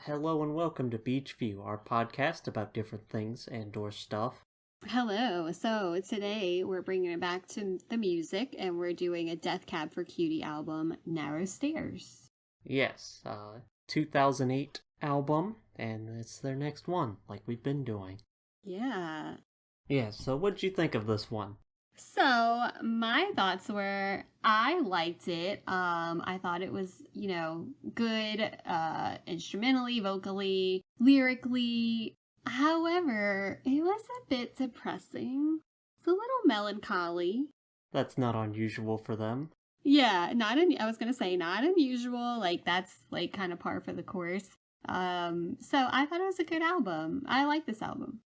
Hello and welcome to Beach View, our podcast about different things and/or stuff. Hello. So today we're bringing it back to the music and we're doing a Death Cab for Cutie album, Narrow Stairs. Yes, 2008 album, and it's their next one, like we've been doing. Yeah. Yeah, so what'd you think of this one? So my thoughts were I liked it. I thought it was, good instrumentally, vocally, lyrically. However, it was a bit depressing. It's a little melancholy. That's not unusual for them. Yeah, I was gonna say not unusual. Like that's like kind of par for the course. So I thought it was a good album. I like this album.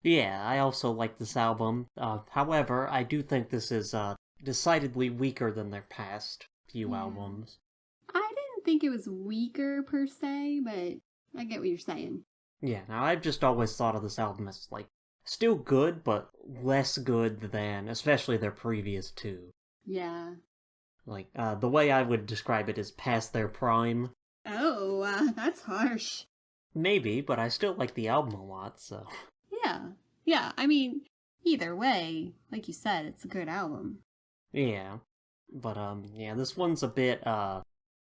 Yeah, I also like this album. However, I do think this is decidedly weaker than their past few Yeah. albums. I didn't think it was weaker per se, but I get what you're saying. Yeah, now I've just always thought of this album as, still good, but less good than, especially their previous two. Yeah. The way I would describe it is past their prime. Oh, that's harsh. Maybe, but I still like the album a lot, so. Yeah. Yeah, I mean, either way, like you said, it's a good album. Yeah. But, yeah, this one's a bit,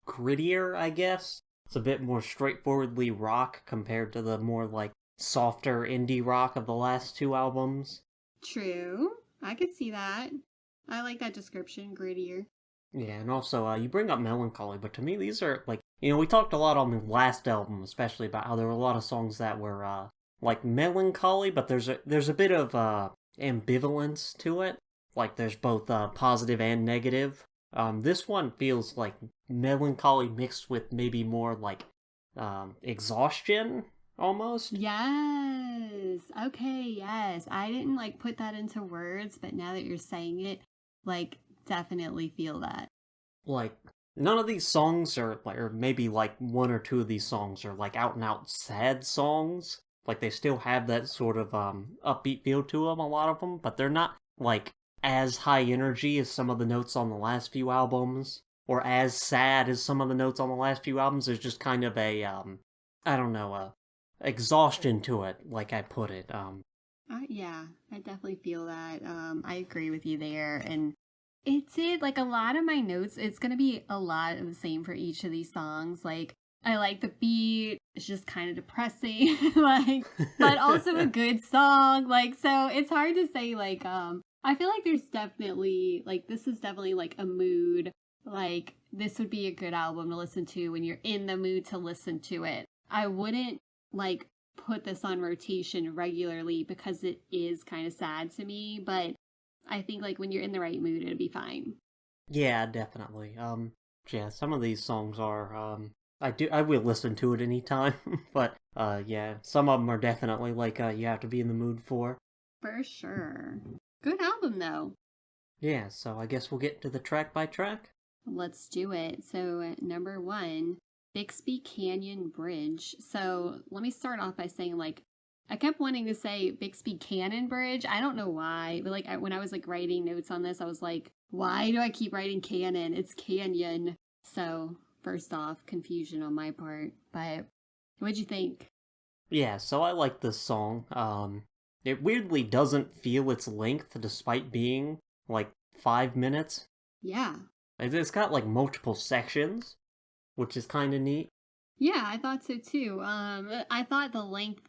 grittier, I guess. It's a bit more straightforwardly rock compared to the more, softer indie rock of the last two albums. True. I could see that. I like that description, grittier. Yeah, and also, you bring up melancholy, but to me these are, we talked a lot on the last album, especially about how there were a lot of songs that were, melancholy, but there's a bit of, ambivalence to it. Like, there's both, positive and negative. This one feels like melancholy mixed with maybe more, exhaustion, almost. Yes. Okay, yes. I didn't put that into words, but now that you're saying it, definitely feel that. None of these songs are, or maybe, one or two of these songs are, out and out sad songs. They still have that sort of, upbeat feel to them, a lot of them, but they're not, as high energy as some of the notes on the last few albums, or as sad as some of the notes on the last few albums. There's just kind of a, I don't know, exhaustion to it, like I put it. Yeah, I definitely feel that. I agree with you there. And it did, a lot of my notes, it's going to be a lot of the same for each of these songs. I like the beat. It's just kind of depressing, but also a good song. So it's hard to say, I feel like there's definitely, this is definitely, a mood. This would be a good album to listen to when you're in the mood to listen to it. I wouldn't, put this on rotation regularly because it is kind of sad to me, but I think, when you're in the right mood, it'll be fine. Yeah, definitely. Yeah, some of these songs are, I will listen to it anytime, but, yeah, some of them are definitely, you have to be in the mood for. For sure. Good album, though. Yeah, so I guess we'll get to the track by track. Let's do it. So, number 1, Bixby Canyon Bridge. So, let me start off by saying, I kept wanting to say Bixby Cannon Bridge. I don't know why, but, when I was, writing notes on this, I was like, why do I keep writing cannon? It's canyon. So, first off, confusion on my part, but what'd you think? Yeah, so I like this song. It weirdly doesn't feel its length despite being, 5 minutes. Yeah. It's got, multiple sections, which is kind of neat. Yeah, I thought so too. I thought the length,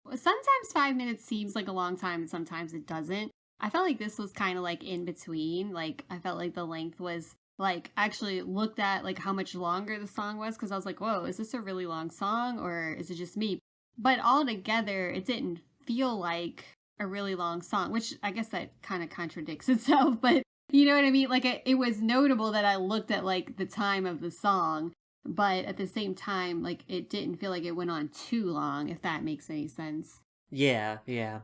sometimes 5 minutes seems like a long time and sometimes it doesn't. I felt like this was kind of in between. I felt like the length was I actually looked at how much longer the song was because I was like, whoa, is this a really long song or is it just me? But altogether, it didn't feel like a really long song, which I guess that kind of contradicts itself, but you know what I mean? It was notable that I looked at the time of the song, but at the same time, it didn't feel like it went on too long, if that makes any sense. Yeah, yeah.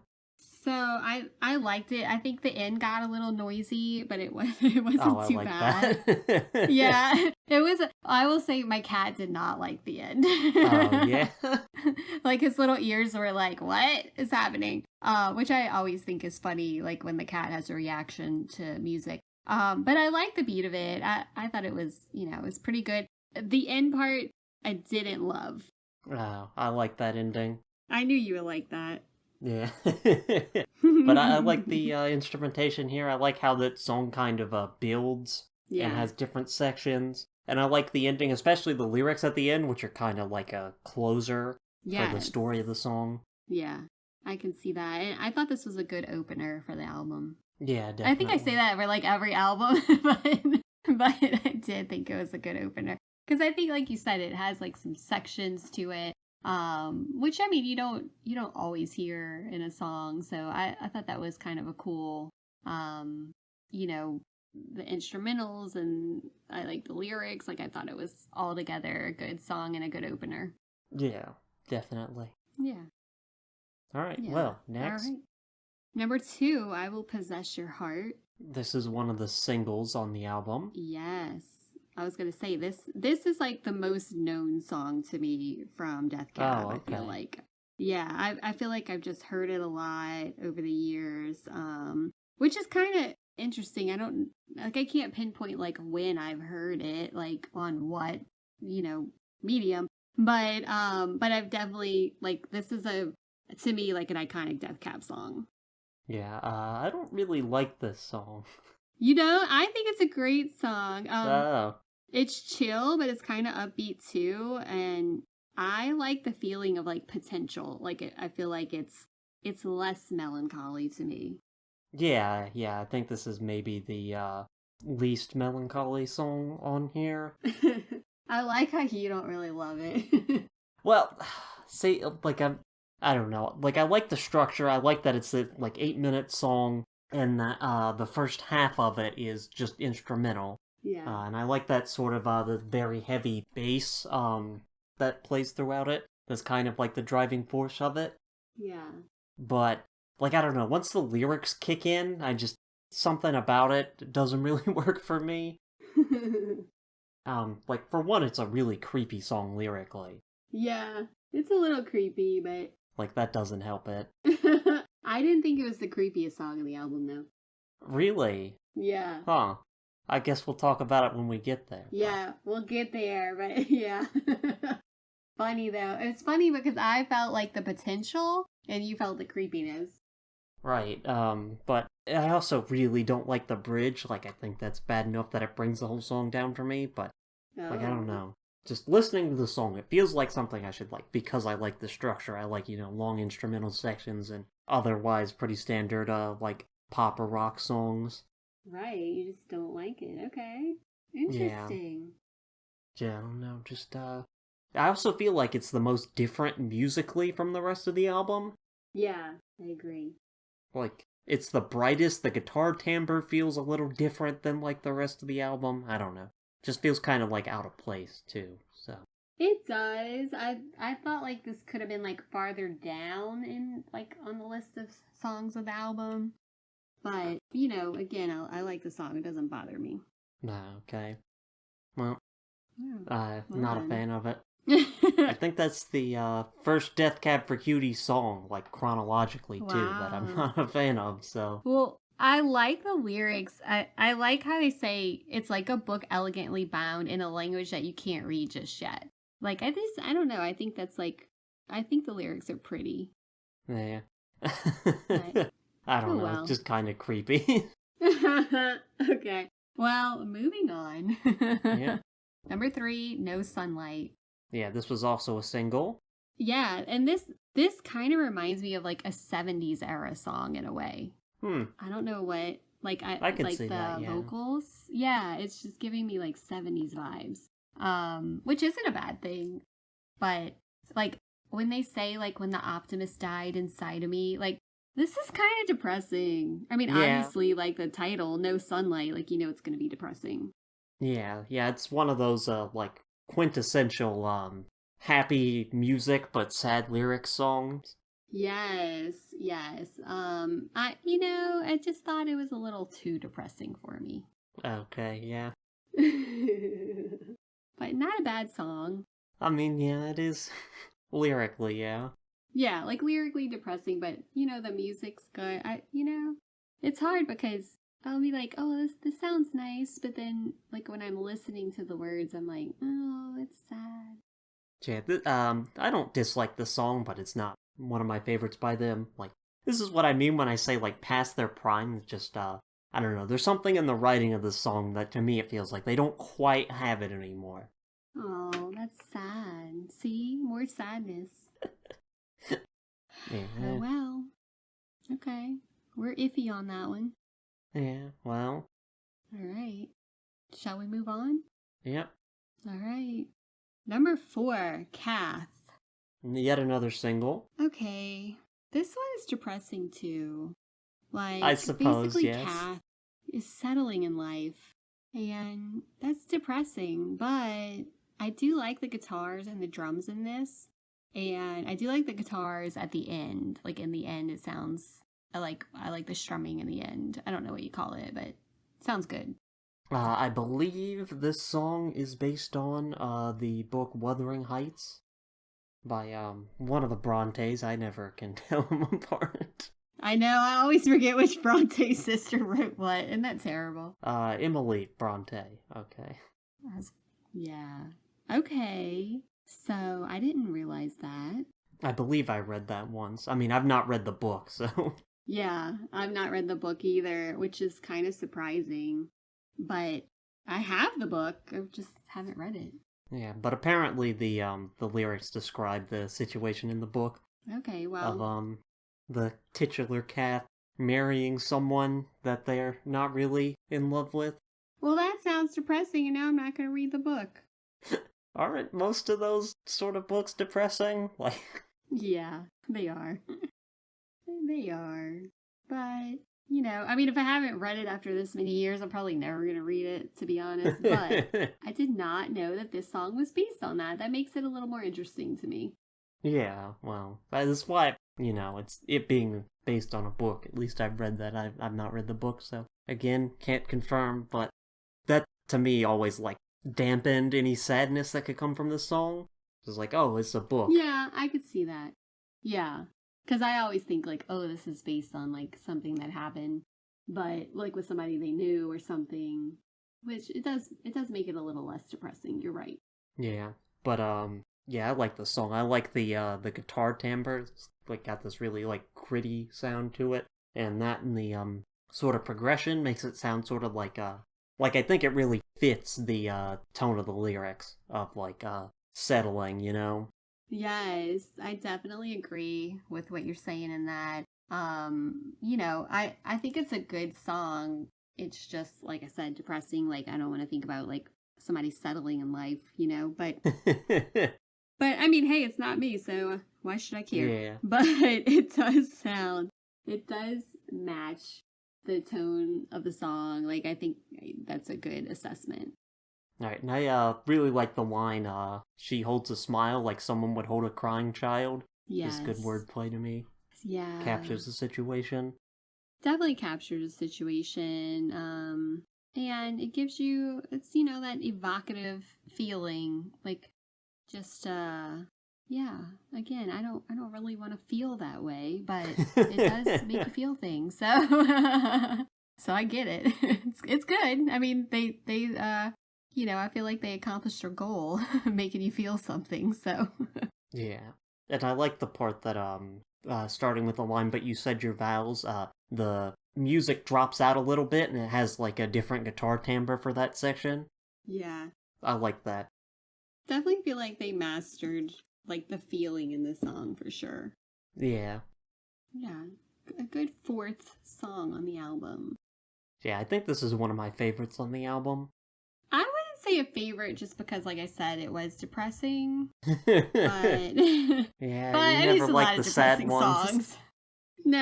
So I liked it. I think the end got a little noisy, but it wasn't too bad. That. Yeah, it was. I will say my cat did not like the end. Oh yeah. His little ears were like, "What is happening?" Which I always think is funny, when the cat has a reaction to music. But I like the beat of it. I thought it was, it was pretty good. The end part I didn't love. Oh, I like that ending. I knew you would like that. Yeah. But I like the instrumentation here. I like how that song kind of builds and Yeah. has different sections. And I like the ending, especially the lyrics at the end, which are kind of like a closer for the Yes. story of the song. Yeah. I can see that. And I thought this was a good opener for the album. Yeah, I think I say definitely. that for like every album, but I did think it was a good opener. Because I think, like you said, it has like some sections to it. Which I mean you don't always hear in a song. So I thought that was kind of a cool um, you know, the instrumentals and I like the lyrics. Like I thought it was all together a good song and a good opener. Yeah, definitely. Yeah. All right, Yeah. well, All next. right. Number two, I Will Possess Your Heart. This is one of the singles on the album. Yes. I was gonna say this is like the most known song to me from Death Cab, Oh, I feel okay. like. Yeah, I feel like I've just heard it a lot over the years. Which is kinda interesting. I can't pinpoint like when I've heard it, like on what, you know, medium. But I've definitely like this is a to me like an iconic Death Cab song. Yeah, I don't really like this song. You know, I think it's a great song. Oh, It's chill, but it's kind of upbeat too, and I like the feeling of like potential. I feel like it's less melancholy to me. yeah, I think this is maybe the least melancholy song on here. I like how you don't really love it. Well, see, I don't know. Like, I like the structure. I like that it's a like 8 minute song, and that the first half of it is just instrumental. Yeah, And I like that sort of the very heavy bass that plays throughout it. That's kind of like the driving force of it. yeah. But like I don't know, once the lyrics kick in, I just something about it doesn't really work for me. Like for one, it's a really creepy song lyrically. Yeah, it's a little creepy, but Like that doesn't help it. I didn't think it was the creepiest song in the album, though. Really? Yeah, Huh. I guess we'll talk about it when we get there. But yeah, we'll get there, but yeah. Funny though. It's funny because I felt like the potential and you felt the creepiness. right. But I also really don't like the bridge. Like I think that's bad enough that it brings the whole song down for me, but like I don't Oh. know. Just listening to the song, it feels like something I should like because I like the structure. I like, long instrumental sections and otherwise pretty standard like pop or rock songs. Right, you just don't like it. Okay. Yeah. Interesting. Yeah, I don't know. Just I also feel like it's the most different musically from the rest of the album. Yeah, I agree. Like it's the brightest, the guitar timbre feels a little different than like the rest of the album. I don't know. Just feels kind of like out of place too. So, It does. I thought like this could have been like farther down in like on the list of songs of the album. But, again, I like the song. It doesn't bother me. nah, okay. Well, Yeah. Well not a then. fan of it. I think that's the first Death Cab for Cutie song, like chronologically too, that I'm Wow. not a fan of. So, Well, I like the lyrics. I like how they say it's like a book elegantly bound in a language that you can't read just yet. Like I don't know. I think the lyrics are pretty. yeah. But I don't oh know. It's well. just kind of creepy. Okay. Well, moving on. Yeah. Number 3, No Sunlight. Yeah, this was also a single. Yeah, and this kind of reminds me of like a 70s era song in a way. Hmm. I don't know what I I can like see that, the yeah. vocals. Yeah, it's just giving me like 70s vibes. Which isn't a bad thing, but like when they say like when the optimist died inside of me, like this is kind of depressing. I mean, Yeah. obviously like the title, No Sunlight, like it's going to be depressing. Yeah, it's one of those like quintessential happy music but sad lyrics songs. Yes, yes. I just thought it was a little too depressing for me. Okay, yeah. But not a bad song. I mean, yeah, it is lyrically, yeah. Yeah, like lyrically depressing, but the music's good. It's hard because I'll be like, oh, this sounds nice, but then like when I'm listening to the words, I'm like, oh, it's sad. Yeah, I don't dislike the song, but it's not one of my favorites by them. Like, this is what I mean when I say, like, past their prime. It's just, I don't know. There's something in the writing of the song that, to me, it feels like they don't quite have it anymore. Oh, that's sad. See? More sadness. Oh, Yeah, well. Okay. We're iffy on that one. yeah, well, All right. Shall we move on? yep. All right. Number 4, Kath. Yet another single. Okay. This one is depressing too. I Like, suppose, basically, yes. Kath is settling in life. And that's depressing. But I do like the guitars and the drums in this. And I do like the guitars at the end. Like, in the end, it sounds. I like the strumming in the end. I don't know what you call it, but it sounds good. I believe this song is based on the book Wuthering Heights by one of the Brontes. I never can tell them apart. I know, I always forget which Bronte sister wrote what. Isn't that terrible? Emily Bronte. Okay. That's, yeah. Okay. So I didn't realize that. I believe I read that once. I mean, I've not read the book, so. Yeah, I've not read the book either, which is kind of surprising. But I have the book. I just haven't read it. Yeah, but apparently the lyrics describe the situation in the book Okay, of well, the titular Kath marrying someone that they're not really in love with. that sounds depressing, and now I'm not going to read the book. Aren't most of those sort of books depressing? Like, Yeah, they are. They are. But, I mean, if I haven't read it after this many years, I'm probably never going to read it, to be honest. But I did not know that this song was based on that. That makes it a little more interesting to me. yeah, well, that's why, it's it being based on a book. At least I've read that. I've not read the book, so again, can't confirm, but that to me always like dampened any sadness that could come from this song. It's like, oh, it's a book. Yeah, I could see that. Yeah. Because I always think, like, oh, this is based on, like, something that happened. But, like, with somebody they knew or something. Which it does make it a little less depressing. You're right. Yeah, but yeah, I like the song. I like the guitar timbre. It's like got this really like gritty sound to it, and that and the sort of progression makes it sound sort of like I think it really fits the tone of the lyrics of like settling, you know. Yes, I definitely agree with what you're saying in that. I think it's a good song. It's just like I said, depressing. Like I don't want to think about like somebody settling in life, but I mean, hey, it's not me, so why should I care? Yeah. But it does match the tone of the song. Like I think that's a good assessment. Alright, and I really like the line, she holds a smile like someone would hold a crying child. Is good Yes. wordplay to me. Yeah. Captures the situation. Definitely captures the situation. And it gives you that evocative feeling. Like just yeah. Again, I don't really want to feel that way, but it does make you feel things. So so I get it. It's good. I mean, they I feel like they accomplished their goal, making you feel something. So Yeah. And I like the part that, starting with the line, but you said your vows, the music drops out a little bit and it has like a different guitar timbre for that section. yeah, I like that. definitely feel like they mastered like the feeling in the song for sure. Yeah. Yeah, a good fourth song on the album. Yeah, I think this is one of my favorites on the album. I wouldn't say a favorite just because, like I said, it was depressing. But Yeah, you but I mean, never it's a like lot the of sad depressing ones. songs. No,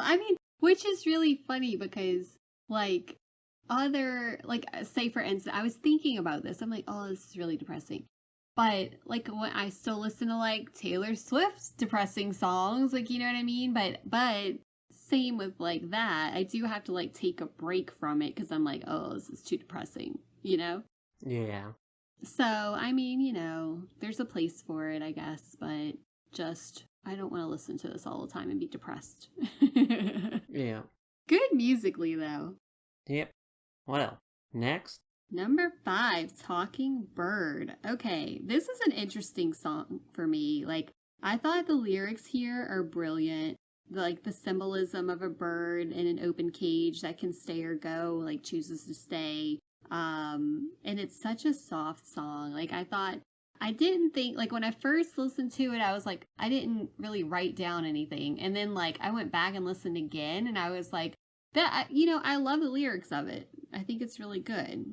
I mean, which is really funny because, like, say for instance, I was thinking about this. I'm like, oh, this is really depressing. But like when I still listen to like Taylor Swift's depressing songs, like you know what I mean. But same with like that, I do have to like take a break from it because I'm like, oh, this is too depressing, you know. Yeah. So I mean, there's a place for it, I guess. But just I don't want to listen to this all the time and be depressed. Yeah. Good musically though. Yep. Well, next. Number 5, Talking Bird. Okay, this is an interesting song for me. Like, I thought the lyrics here are brilliant. Like, the symbolism of a bird in an open cage that can stay or go, like, chooses to stay. And it's such a soft song. Like, I didn't think, like, when I first listened to it, I was like, I didn't really write down anything. And then, like, I went back and listened again, and I was like, I love the lyrics of it. I think it's really good.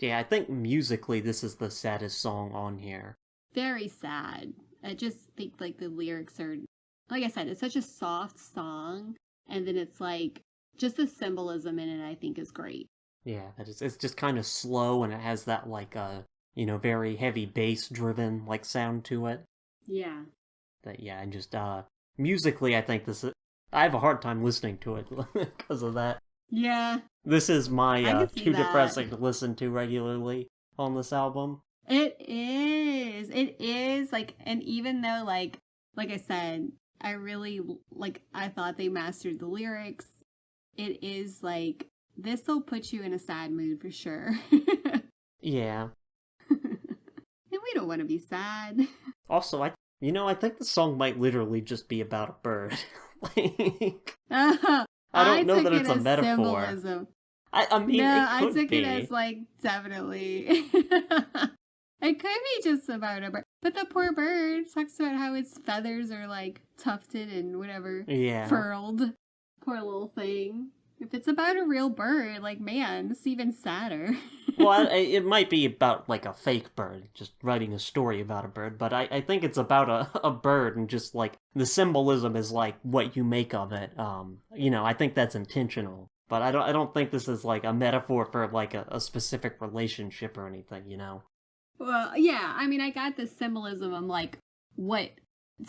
Yeah, I think musically this is the saddest song on here. Very sad. I just think like the lyrics are, like I said, it's such a soft song, and then it's like just the symbolism in it I think is great. Yeah, it's just kind of slow, and it has that like very heavy bass driven like sound to it. Yeah. That yeah, and just musically I think I have a hard time listening to it because of that. Yeah. This is my I can see too that. depressing to listen to regularly on this album. It is. It is like, and even though like I said, I really like I thought they mastered the lyrics. It is like this will put you in a sad mood for sure. Yeah. And we don't want to be sad. Also, I think the song might literally just be about a bird. Like, I don't know that it's a metaphor. Symbolism. I mean, No, it could I took be. it as like definitely. It could be just about a bird, but the poor bird talks about how its feathers are like tufted and whatever, Yeah. furled. Poor little thing. If it's about a real bird, like man, it's even sadder. Well, it might be about like a fake bird, just writing a story about a bird, but I think it's about a bird, and just like the symbolism is like what you make of it. I think that's intentional. But I don't think this is like a metaphor for like a specific relationship or anything. Well, yeah, I mean, I got the symbolism. I'm like, what?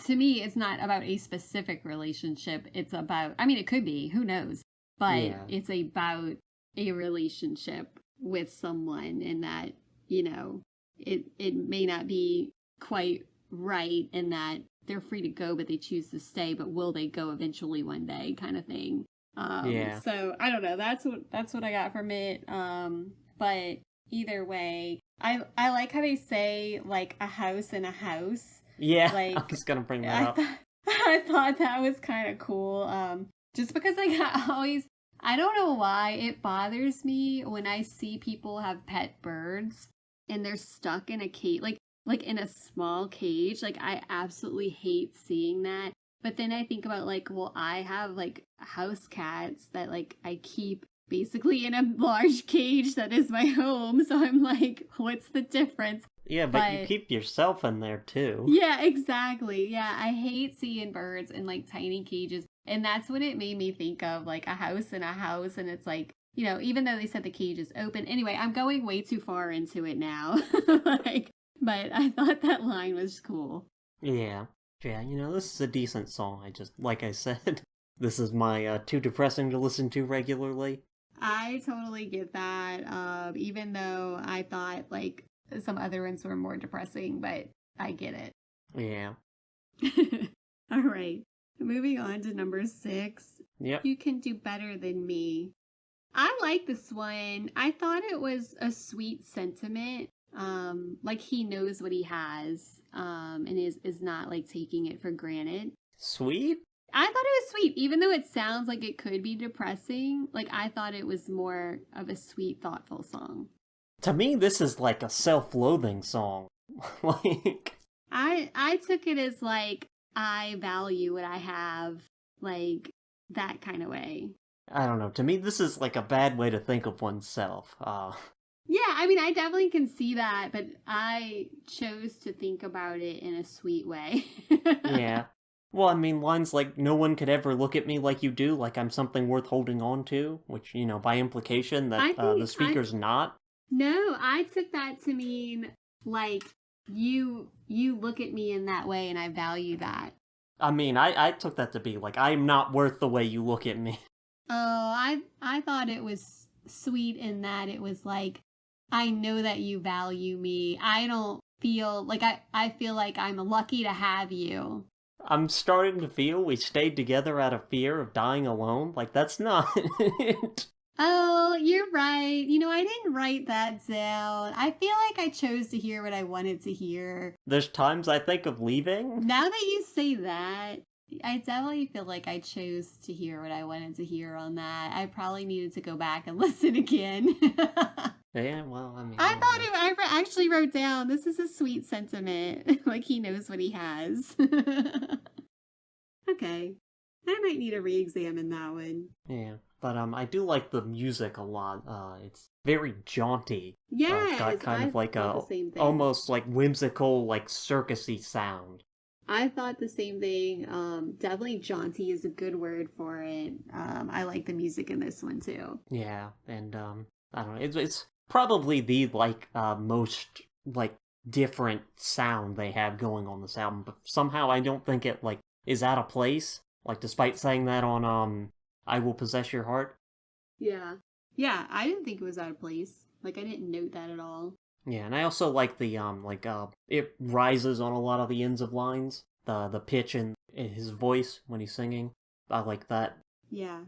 To me, it's not about a specific relationship. It's about, I mean, it could be, who knows? But Yeah. it's about a relationship with someone, and that, it may not be quite right, and that they're free to go, but they choose to stay, but will they go eventually one day kind of thing. Yeah. So I don't know. That's what I got from it. But either way, I like how they say like a house in a house. Yeah, Like, I was gonna bring that up. I thought that was kind of cool. Just because like I don't know why it bothers me when I see people have pet birds and they're stuck in a cage, like in a small cage. Like I absolutely hate seeing that. But then I think about like, well, I have like house cats that like I keep basically in a large cage that is my home. So I'm like, what's the difference? Yeah, but you keep yourself in there too. Yeah, exactly. Yeah, I hate seeing birds in like tiny cages. And that's what it made me think of, like a house in a house. And it's like, even though they said the cage is open. Anyway, I'm going way too far into it now. But I thought that line was cool. Yeah. Yeah, this is a decent song. Like I said, this is my too depressing to listen to regularly. I totally get that. Even though I thought like some other ones were more depressing, but I get it. Yeah. All right. Moving on to number 6. Yep. You Can Do Better Than Me. I like this one. I thought it was a sweet sentiment. Like he knows what he has, and is not like taking it for granted. Sweet? I thought it was sweet, even though it sounds like it could be depressing. Like I thought it was more of a sweet, thoughtful song. To me, this is like a self-loathing song. Like, I took it as like, I value what I have, like that kind of way. I don't know. To me, this is like a bad way to think of oneself. Yeah, I mean, I definitely can see that, but I chose to think about it in a sweet way. Yeah. Well, I mean, lines like, no one could ever look at me like you do, like I'm something worth holding on to, which, by implication that the speaker's not. No, I took that to mean, like, you look at me in that way and I value that. I mean, I took that to be like, I'm not worth the way you look at me. Oh, I thought it was sweet in that it was like, I know that you value me. I don't feel like I feel like I'm lucky to have you. I'm starting to feel we stayed together out of fear of dying alone. Like, that's not it. Oh, you're right. I didn't write that down. I feel like I chose to hear what I wanted to hear. There's times I think of leaving. Now that you say that, I definitely feel like I chose to hear what I wanted to hear on that. I probably needed to go back and listen again. Yeah, well, I mean, I you thought know. I actually wrote down, this is a sweet sentiment. Like he knows what he has. Okay. I might need to re-examine that one. Yeah, but I do like the music a lot. It's very jaunty. It's got Yes, kind I of like thought the a same thing. almost like whimsical, like circusy sound. I thought the same thing. Definitely jaunty is a good word for it. I like the music in this one too. Yeah, and I don't know. It's probably the most like different sound they have going on this album, but somehow I don't think it like is out of place. Like despite saying that on I Will Possess Your Heart. Yeah. Yeah, I didn't think it was out of place. Like I didn't note that at all. Yeah, and I also like the it rises on a lot of the ends of lines. The pitch in his voice when he's singing. I like that. Yeah.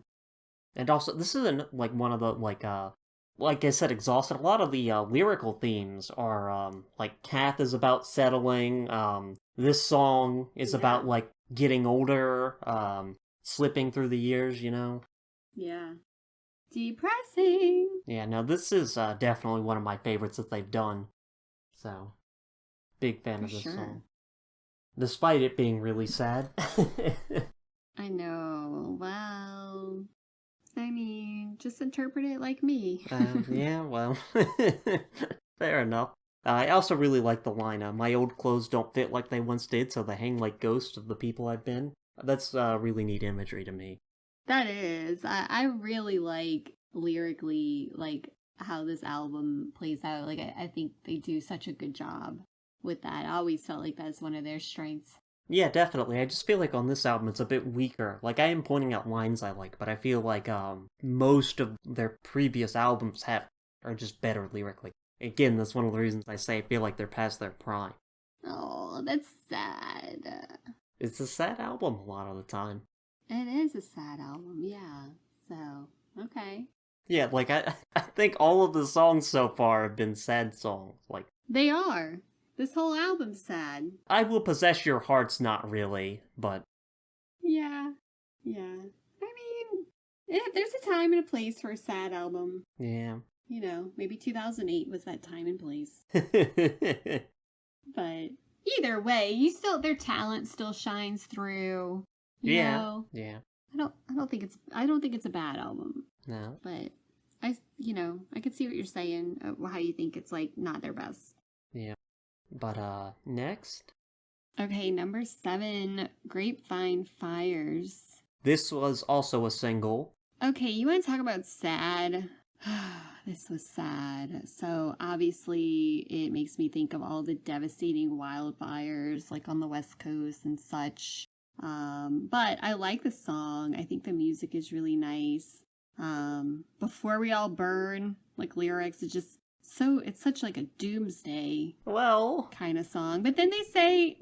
And also this is like one of the like I said, exhausted. A lot of the lyrical themes are like Kath is about settling. This song is Yeah. about like getting older, slipping through the years. You know. Yeah. Depressing. Yeah. Now this is definitely one of my favorites that they've done. So big fan For of this sure. song, despite it being really sad. I know. Well, I mean, just interpret it like me. Yeah. Well, fair enough. I also really like the line, my old clothes don't fit like they once did, so they hang like ghosts of the people I've been. That's really neat imagery to me. That is. I really like lyrically, like how this album plays out. Like, I think they do such a good job with that. I always felt like that's one of their strengths. Yeah, definitely. I just feel like on this album it's a bit weaker. Like I am pointing out lines I like, but I feel like most of their previous albums have are just better lyrically. Again, that's one of the reasons I say I feel like they're past their prime. Oh, that's sad. It's a sad album a lot of the time. It is a sad album, yeah. So, okay. Yeah, like I think all of the songs so far have been sad songs. Like They are. This whole album's sad. I Will Possess Your Heart's not really, but Yeah. Yeah. I mean, there's a time and a place for a sad album. yeah. Maybe 2008 was that time and place. But either way, their talent still shines through. Yeah. Yeah. I don't think it's a bad album. No. But I can see what you're saying, how you think it's like not their best. Yeah. But next, Okay, number 7, Grapevine Fires. this was also a single. Okay, you want to talk about sad? This was sad. So obviously it makes me think of all the devastating wildfires like on the West Coast and such. But I like the song. I think the music is really nice. Before We All Burn, like lyrics, it's such like a doomsday Well, kind of song. But then they say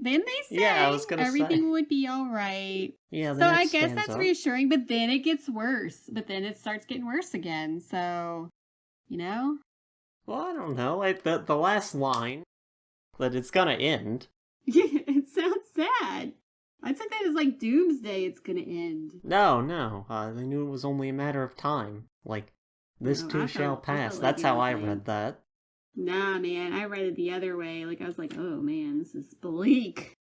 yeah, I was gonna everything say. would be all right. Yeah, the So I next guess that's stanza. reassuring, but then it gets worse. But then it starts getting worse again. So, you know? Well, I don't know. The last line that it's gonna end. It sounds sad. I took that as like doomsday, it's gonna end. No, no. They knew it was only a matter of time. Like this No, too shall I pass. felt like That's it how was I like, read that. nah, man, I read it the other way. Like, I was like, oh man, this is bleak.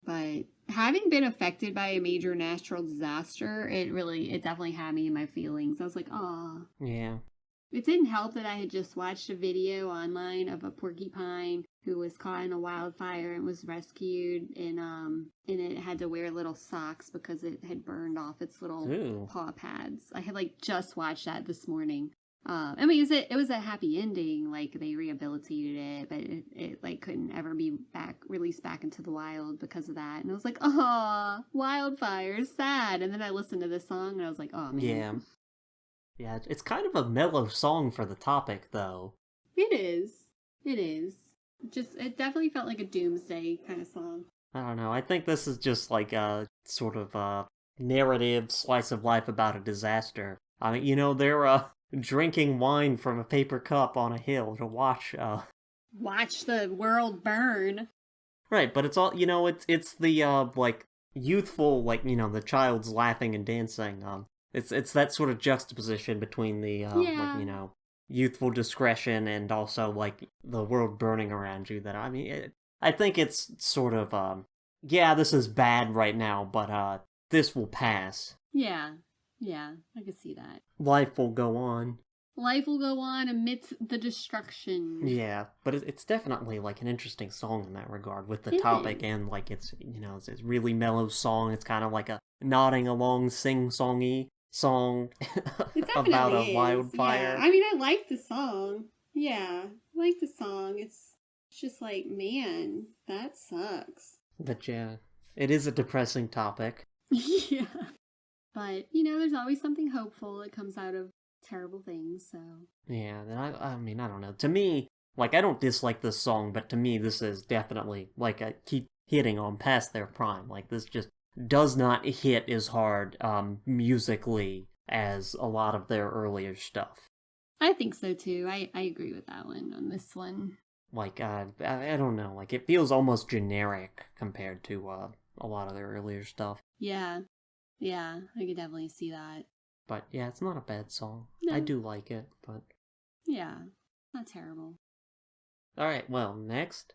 But having been affected by a major natural disaster, it definitely had me in my feelings. I was like, oh. Yeah. It didn't help that I had just watched a video online of a porcupine who was caught in a wildfire and was rescued, and it had to wear little socks because it had burned off its little Ooh. paw pads. I had like just watched that this morning. I mean, it was a happy ending. Like they rehabilitated it, but it like couldn't ever be released back into the wild because of that. And I was like, oh, wildfire, sad. And then I listened to this song and I was like, oh man, Yeah. Yeah, it's kind of a mellow song for the topic, though. it is. It is. It definitely felt like a doomsday kind of song. I don't know. I think this is just like a sort of narrative slice of life about a disaster. I mean, there drinking wine from a paper cup on a hill to watch Watch the world burn. right, but it's all, it's the like youthful, like, the child's laughing and dancing. It's that sort of juxtaposition between the like, Yeah. youthful discretion and also like the world burning around you, that I mean I think it's sort of yeah, this is bad right now, but this will pass. Yeah. Yeah, I could see that. Life will go on. Life will go on amidst the destruction. Yeah, but it's definitely like an interesting song in that regard with the It topic, is. and like it's really mellow song. It's kind of like a nodding along, sing-songy song It about a definitely is. Yeah. wildfire. I mean, I like the song. Yeah. I like the song. It's just like, man, that sucks. But yeah, it is a depressing topic. Yeah. But, there's always something hopeful that comes out of terrible things, so. Yeah, and I mean, I don't know. To me, like, I don't dislike this song, but to me, this is definitely like a keep hitting on past their prime. Like, this just does not hit as hard musically as a lot of their earlier stuff. I think so too. I agree with that one on this one. Like, I don't know. Like, it feels almost generic compared to a lot of their earlier stuff. Yeah. Yeah, I could definitely see that. But yeah, it's not a bad song. No. I do like it, but Yeah, not terrible. alright, well, next.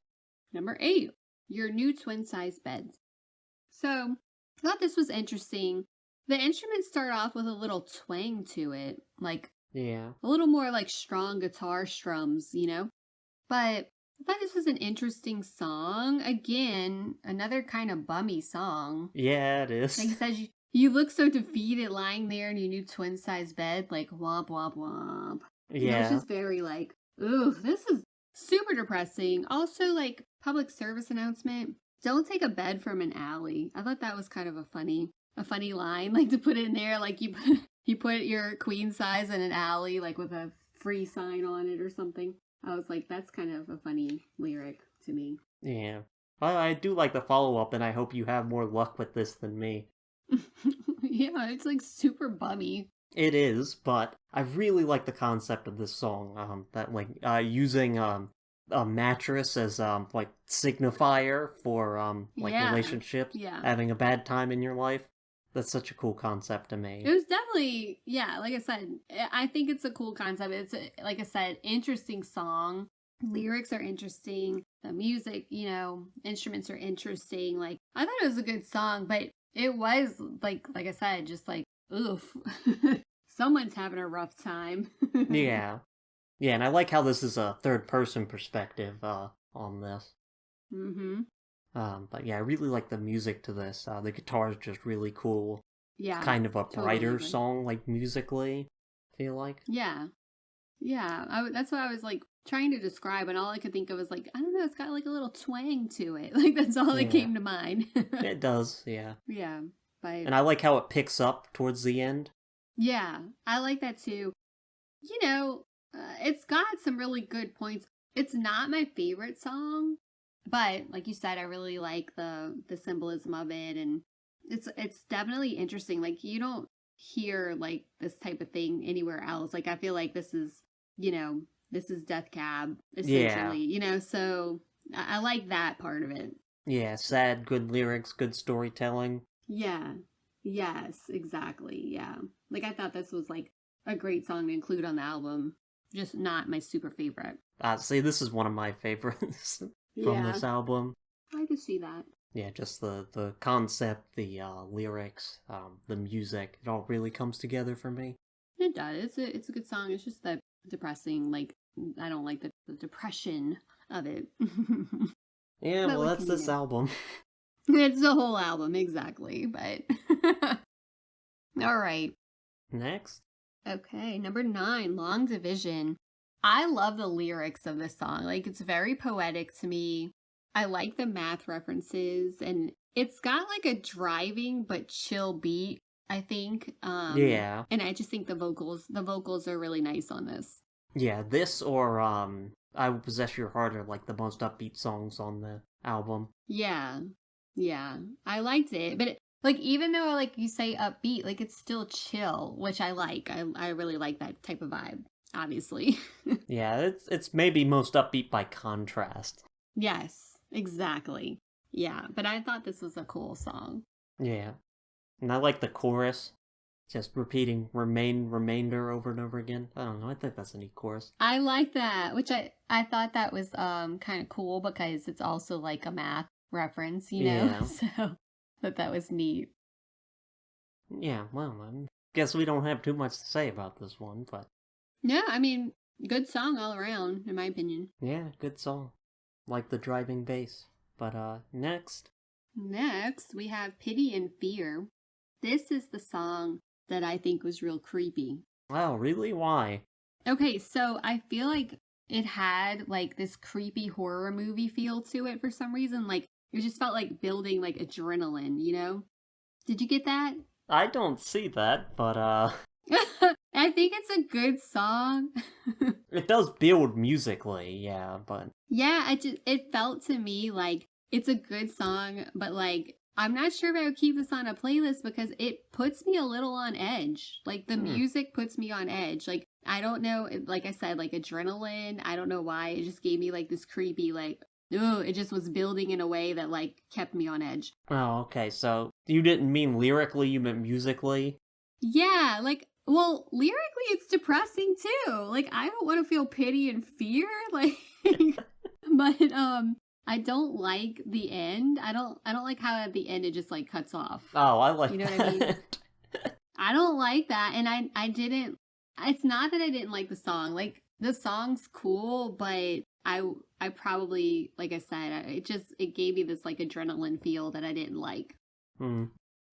Number 8, your new twin-size beds. So, I thought this was interesting. The instruments start off with a little twang to it, like Yeah. a little more like strong guitar strums, But I thought this was an interesting song. Again, another kind of bummy song. Yeah, it is. Like you said, you look so defeated lying there in your new twin-size bed, like womp womp womp. Yeah. It's just very like, ooh, this is super depressing. Also, like, public service announcement: don't take a bed from an alley. I thought that was kind of a funny line, like to put in there, like you put your queen size in an alley, like with a free sign on it or something. I was like, that's kind of a funny lyric to me. Yeah. I do like the follow-up, and I hope you have more luck with this than me. Yeah, it's like super bummy. It is, but I really like the concept of this song. That like using a mattress as like signifier for like Yeah. relationships, Yeah. having a bad time in your life. That's such a cool concept to me. It was definitely, yeah, like I said, I think it's a cool concept. It's, like I said, interesting song. Lyrics are interesting. The music, instruments are interesting. Like, I thought it was a good song, but it was, like I said, just like, oof. Someone's having a rough time. Yeah. Yeah, and I like how this is a third-person perspective on this. Mm-hmm. But yeah, I really like the music to this. The guitar is just really cool. Yeah. Kind of a totally brighter agree. song, like musically, I feel like. Yeah. Yeah. That's what I was like trying to describe, and all I could think of was like, I don't know, it's got like a little twang to it. Like, that's all that Yeah. came to mind. It does, yeah. Yeah. But And I like how it picks up towards the end. yeah, I like that too. It's got some really good points. It's not my favorite song, but like you said, I really like the symbolism of it, and it's definitely interesting. Like, you don't hear like this type of thing anywhere else. Like, I feel like this is Death Cab essentially. So I like that part of it. Yeah, sad, good lyrics, good storytelling. Yeah. Yes, exactly. Yeah. Like, I thought this was like a great song to include on the album. Just not my super favorite. See, this is one of my favorites from this album. I could see that. Yeah, just the concept, the lyrics, the music, it all really comes together for me. It does. It's a good song. It's just that depressing. Like, I don't like the depression of it. Yeah, But well, what that's can you this do? album. It's the whole album, exactly. But all right. Next? Okay, number 9, Long Division. I love the lyrics of this song. Like, it's very poetic to me. I like the math references, and it's got like a driving but chill beat, I think. Yeah. And I just think the vocals are really nice on this. Yeah, this or I Will Possess Your Heart are like the most upbeat songs on the album. Yeah. Yeah. I liked it, but Like, even though, like, you say upbeat, like, it's still chill, which I like. I really like that type of vibe, obviously. Yeah, it's maybe most upbeat by contrast. Yes, exactly. Yeah, but I thought this was a cool song. Yeah. And I like the chorus. Just repeating remainder over and over again. I don't know, I think that's a neat chorus. I like that, which I thought that was kind of cool because it's also like a math reference, you know? Yeah. So that was neat. Yeah, well, I guess we don't have too much to say about this one, but Yeah, I mean, good song all around, in my opinion. yeah, good song. Like the driving bass. But next. Next, we have Pity and Fear. This is the song that I think was real creepy. Wow, really? Why? Okay, so I feel like it had like this creepy horror movie feel to it for some reason. Like it just felt like building like adrenaline, you know? Did you get that? I don't see that, but I think it's a good song. it does build musically, yeah, but Yeah, it felt to me like it's a good song, but like I'm not sure if I would keep this on a playlist because it puts me a little on edge. Like the music puts me on edge. Like I don't know, like I said, like adrenaline. I don't know why it just gave me like this creepy like. Oh, it just was building in a way that like kept me on edge. oh, okay, so you didn't mean lyrically, you meant musically? Yeah, like well, lyrically it's depressing too. Like I don't want to feel pity and fear like but I don't like the end. I don't like how at the end it just like cuts off. Oh, I like You know that. what I mean? I don't like that and I didn't it's not that I didn't like the song. Like the song's cool, but I probably like I said, it gave me this like adrenaline feel that I didn't like. Hmm.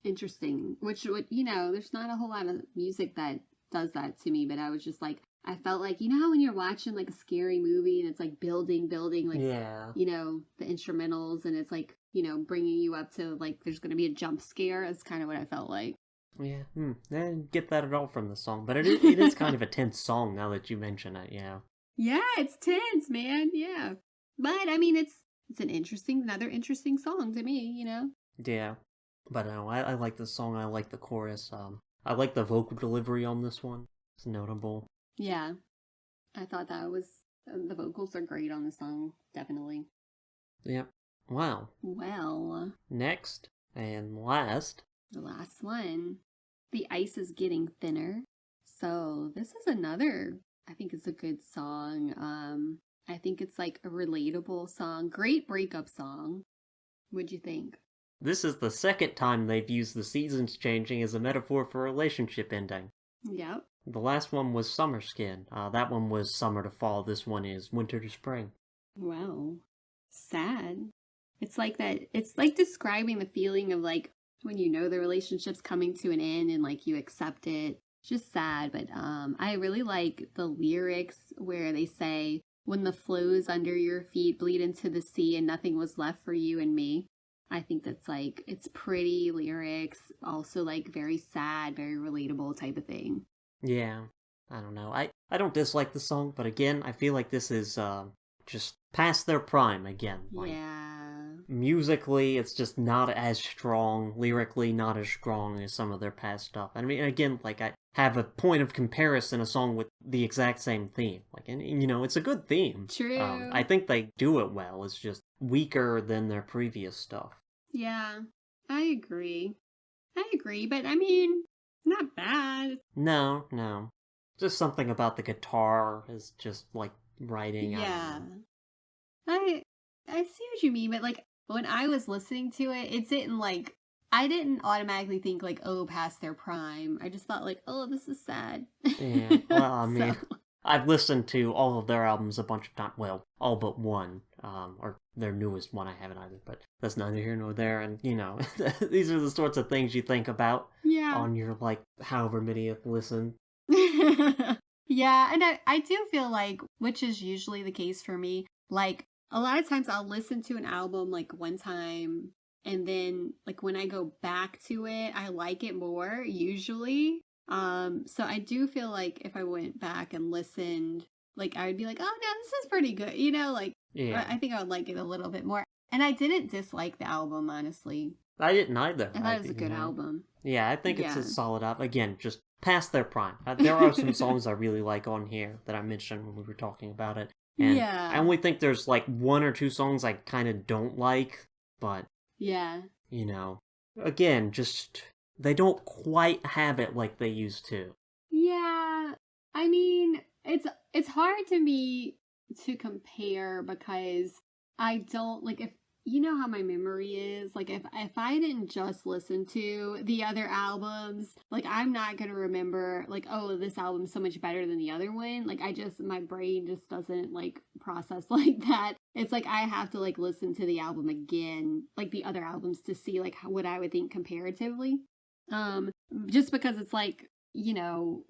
Interesting. Which would you know, there's not a whole lot of music that does that to me, but I was just like I felt like you know how when you're watching like a scary movie and it's like building like Yeah. you know the instrumentals and it's like you know bringing you up to like there's going to be a jump scare. That's kind of what I felt like. Yeah, I didn't get that at all from the song, but it is kind of a tense song now that you mention it, yeah. Yeah, it's tense, man. Yeah, but I mean it's another interesting song to me. You know. Yeah. But no, I like the song, I like the chorus, I like the vocal delivery on this one. It's notable. Yeah, I thought that was the vocals are great on the song. Definitely. Yep. Wow. Well, Next, and last. the last one. The ice is getting thinner. So this is another I think it's a good song. I think it's like a relatable song. Great breakup song. What'd you think? This is the second time they've used the seasons changing as a metaphor for relationship ending. Yep. The last one was summer skin. That one was summer to fall. This one is winter to spring. Wow. Sad. It's like that. It's like describing the feeling of like when you know the relationship's coming to an end and like you accept it. It's just sad, but I really like the lyrics where they say, "When the flows under your feet bleed into the sea and nothing was left for you and me." I think that's like it's pretty lyrics, also like very sad, very relatable type of thing. Yeah. I don't know. I don't dislike the song, but again, I feel like this is just past their prime again. Like, Yeah. musically, it's just not as strong. Lyrically, not as strong as some of their past stuff. I mean, again, like I have a point of comparison, a song with the exact same theme. Like, and you know, it's a good theme. True. I think they do it well. It's just weaker than their previous stuff. Yeah, I agree. I agree, but I mean, not bad. No, no. Just something about the guitar is just like writing. Yeah. I see what you mean, but like when I was listening to it, it didn't like I didn't automatically think like, oh, past their prime. I just thought like, oh, this is sad. Yeah, well, I mean, So, I've listened to all of their albums a bunch of times. Well, all but one, or their newest one I haven't either, but that's neither here nor there. And, you know, these are the sorts of things you think about yeah. on your, like, however many you listen. Yeah, and I do feel like, which is usually the case for me, like a lot of times I'll listen to an album like one time and then like when I go back to it, I like it more usually. So I do feel like if I went back and listened, like I would be like, oh no, this is pretty good. You know, like Yeah. I think I would like it a little bit more. And I didn't dislike the album, honestly. I didn't either. I thought it was a good album. Yeah, I think it's a Yeah. solid album. Again, just past their prime. There are some songs I really like on here that I mentioned when we were talking about it. And I Yeah. only think there's like one or two songs I kind of don't like, but, Yeah. you know, again, just they don't quite have it like they used to. Yeah. I mean, it's hard to me to compare because I don't like if you know how my memory is, like if I didn't just listen to the other albums, like I'm not going to remember like oh, this album's so much better than the other one. Like I just my brain just doesn't like process like that. It's like I have to like listen to the album again, like the other albums to see like what I would think comparatively. Um just because it's like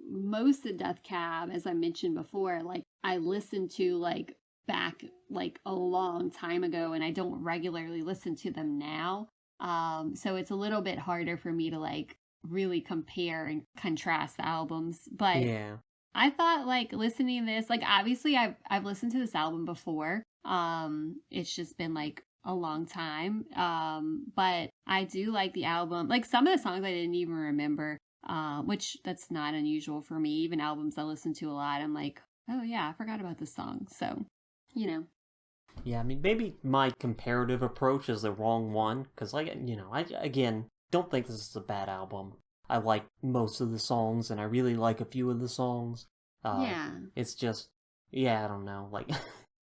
most of Death Cab, as I mentioned before, like I listened to like back like a long time ago and I don't regularly listen to them now. So it's a little bit harder for me to like really compare and contrast the albums. But Yeah. I thought like listening to this, like obviously I've listened to this album before. It's just been like a long time. But I do like the album. Like some of the songs I didn't even remember. Which that's not unusual for me. Even albums I listen to a lot, I'm like, oh yeah, I forgot about this song. So, you know. Yeah, I mean, maybe my comparative approach is the wrong one, because, like, I, again, don't think this is a bad album. I like most of the songs, and I really like a few of the songs. Yeah. It's just, yeah, I don't know, like,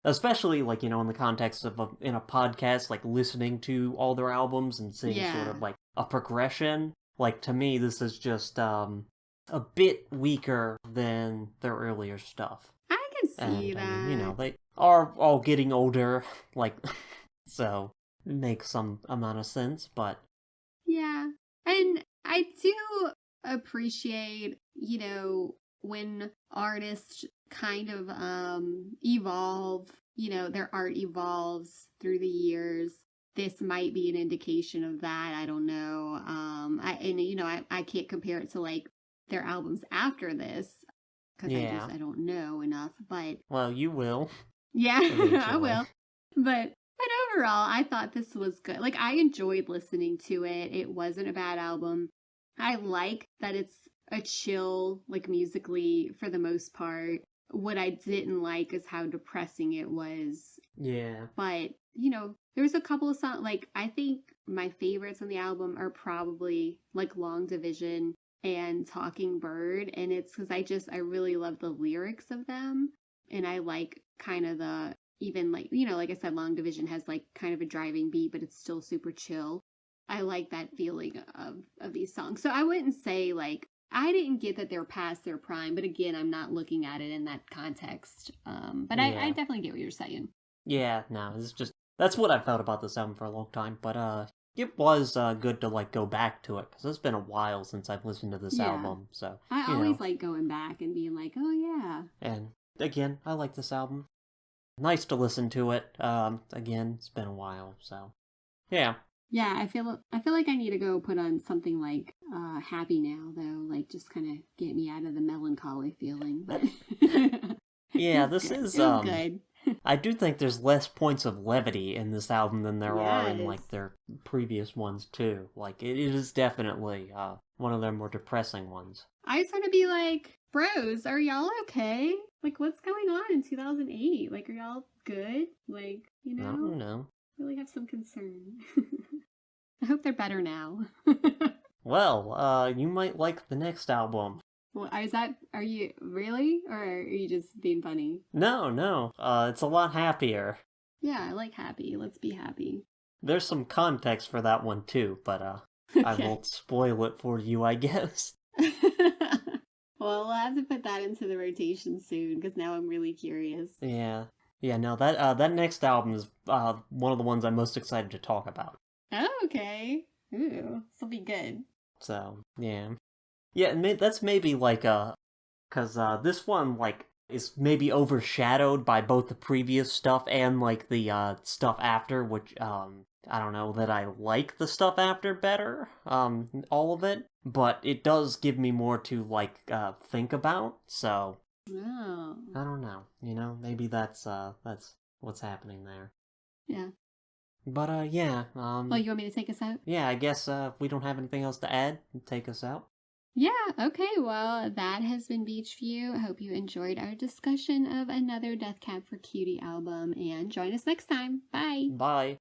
especially, like, in the context of, in a podcast, like, listening to all their albums and seeing sort Yeah. of, like, a progression. Like, to me, this is just, a bit weaker than their earlier stuff. I can see And, that. I mean, they are all getting older, like, so it makes some amount of sense, but... Yeah. And I do appreciate, when artists kind of evolve, their art evolves through the years. This might be an indication of that. I don't know. I can't compare it to like their albums after this because Yeah. I don't know enough. But Well, you will. yeah, I Eventually. will. But overall, I thought this was good. Like I enjoyed listening to it. It wasn't a bad album. I like that it's a chill, like musically for the most part. What I didn't like is how depressing it was. Yeah. But, there's a couple of songs, like, I think my favorites on the album are probably, like, Long Division and Talking Bird. And it's because I really love the lyrics of them. And I like kind of even like, like I said, Long Division has, like, kind of a driving beat, but it's still super chill. I like that feeling of these songs. So I wouldn't say, like, I didn't get that they're past their prime, but again, I'm not looking at it in that context. But Yeah. I definitely get what you're saying. Yeah, no, it's just... That's what I felt about this album for a long time, but, it was, good to, like, go back to it, because it's been a while since I've listened to this album, so, I always like going back and being like, oh yeah. And, again, I like this album. Nice to listen to it. Again, it's been a while, so... Yeah. Yeah, I feel like I need to go put on something like Happy Now though, like just kind of get me out of the melancholy feeling. But Yeah, this good. is It was good. I do think there's less points of levity in this album than there are in Yes. like their previous ones too. Like it is definitely one of their more depressing ones. I just want to be like, bros, are y'all okay? Like, what's going on in 2008? Like, are y'all good? Like, I don't know. really have some concern. I hope they're better now. Well, you might like the next album. Well, are you really? Or are you just being funny? No. It's a lot happier. Yeah, I like happy. Let's be happy. There's some context for that one too, but I won't spoil it for you, I guess. Well, we'll have to put that into the rotation soon, because now I'm really curious. Yeah. Yeah, no, that next album is one of the ones I'm most excited to talk about. Oh, okay. Ooh, this will be good. So, yeah. Yeah, that's maybe like because this one like is maybe overshadowed by both the previous stuff and like the stuff after, which I don't know that I like the stuff after better, all of it, but it does give me more to like think about. So Oh. I don't know, maybe that's what's happening there. Yeah. But yeah, Well, you want me to take us out? yeah, I guess if we don't have anything else to add, take us out. Yeah, okay, well, that has been Beach View. I hope you enjoyed our discussion of another Death Cab for Cutie album, and join us next time. Bye! Bye.